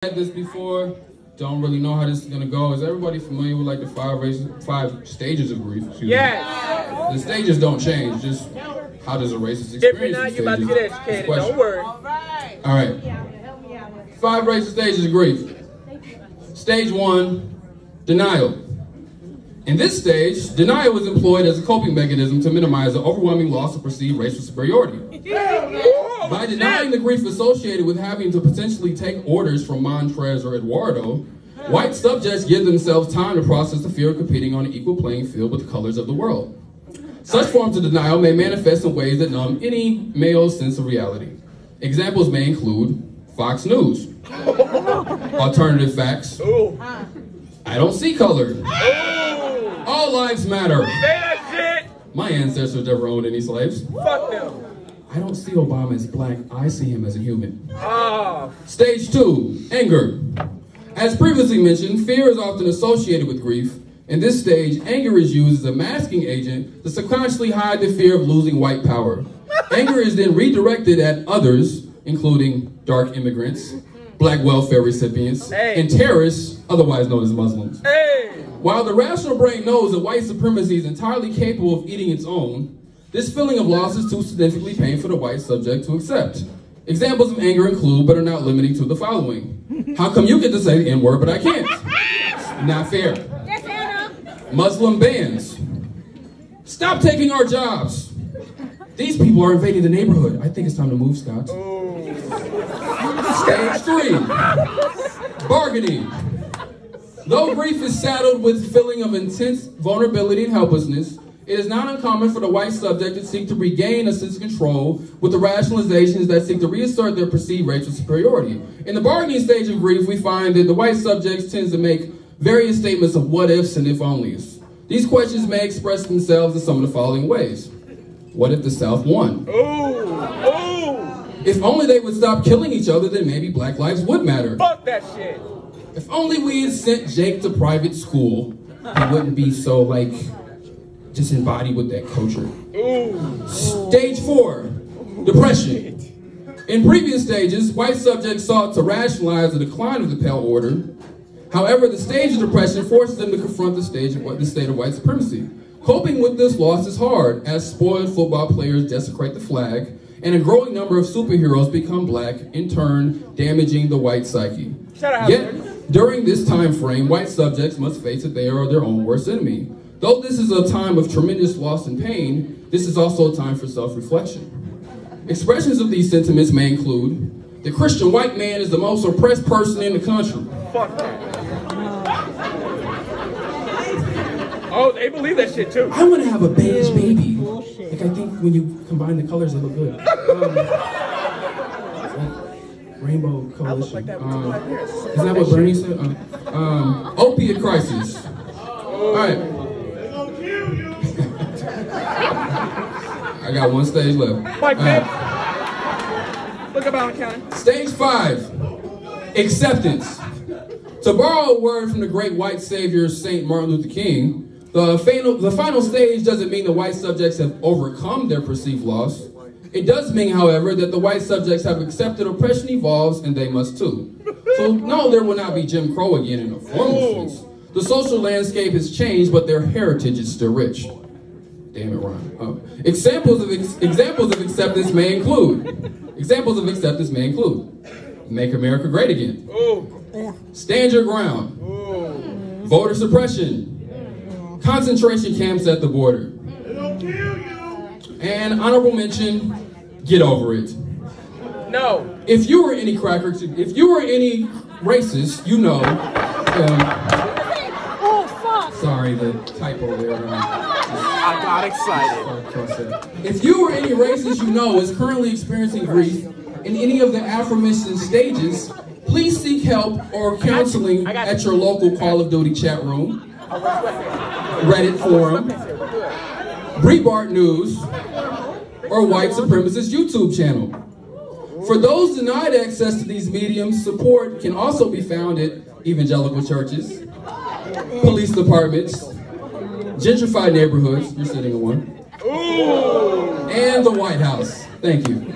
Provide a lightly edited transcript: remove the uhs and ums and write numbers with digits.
Had this before, don't really know how this is gonna go. Is everybody familiar with like the five stages of grief? Yes. The stages don't change, just how does a racist experience? If you're not, you're about to get educated. Don't worry. All right. 5 racist stages of grief. Stage 1, denial. In this stage, denial is employed as a coping mechanism to minimize the overwhelming loss of perceived racial superiority. By denying the grief associated with having to potentially take orders from Montrez or Eduardo, white subjects give themselves time to process the fear of competing on an equal playing field with the colors of the world. Such forms of denial may manifest in ways that numb any male's sense of reality. Examples may include Fox News, alternative facts, I don't see color, all lives matter, Say that shit. my ancestors never owned any slaves, Fuck them. I don't see Obama as black, I see him as a human. Oh. Stage 2, anger. As previously mentioned, fear is often associated with grief. In this stage, anger is used as a masking agent to subconsciously hide the fear of losing white power. Anger is then redirected at others, including dark immigrants, black welfare recipients, and terrorists, otherwise known as Muslims. While the rational brain knows that white supremacy is entirely capable of eating its own, this feeling of loss is too significantly painful for the white subject to accept. Examples of anger include, but are not limiting to, the following. How come you get to say the N-word, but I can't? Not fair. Muslim bans. Stop taking our jobs. These people are invading the neighborhood. I think it's time to move, Scott. Stage 3, bargaining. Though grief is saddled with feeling of intense vulnerability and helplessness, it is not uncommon for the white subject to seek to regain a sense of control with the rationalizations that seek to reassert their perceived racial superiority. In the bargaining stage of grief, we find that the white subjects tend to make various statements of what ifs and if onlys. These questions may express themselves in some of the following ways. What if the South won? If only they would stop killing each other, then maybe black lives would matter. Fuck that shit. If only we had sent Jake to private school, he wouldn't be so, like, just embodied with that culture. Stage 4, depression. In previous stages, white subjects sought to rationalize the decline of the Pale Order. However, the stage of depression forces them to confront the state of white supremacy. Coping with this loss is hard, as spoiled football players desecrate the flag, and a growing number of superheroes become black, in turn damaging the white psyche. Yet, during this time frame, white subjects must face that they are their own worst enemy. Though this is a time of tremendous loss and pain, this is also a time for self-reflection. Expressions of these sentiments may include, the Christian white man is the most oppressed person in the country. Fuck that. Oh, they believe that shit too. I want to have a beige baby. Like, I think when you combine the colors, they look good. Rainbow coalition. Is that what Bernie said? Opiate crisis. All right. I got one stage left. Mike, look about counting. Stage 5, acceptance. To borrow a word from the great white savior, St. Martin Luther King, the final stage doesn't mean the white subjects have overcome their perceived loss. It does mean, however, that the white subjects have accepted oppression evolves and they must too. So no, there will not be Jim Crow again in a formal sense. The social landscape has changed, but their heritage is still rich. Damn it, Ron. Examples of acceptance may include. Make America great again. Stand your ground. Voter suppression. Concentration camps at the border. And honorable mention, get over it. No. If you were any racist, you know. Sorry, the typo there. I got excited. If you or any racist you know is currently experiencing grief in any of the aforementioned stages, please seek help or counseling at your local Call of Duty chat room, Reddit forum, Breitbart News, or white supremacist YouTube channel. For those denied access to these mediums, support can also be found at evangelical churches, police departments, gentrified neighborhoods, you're sitting in one, and the White House. Thank you.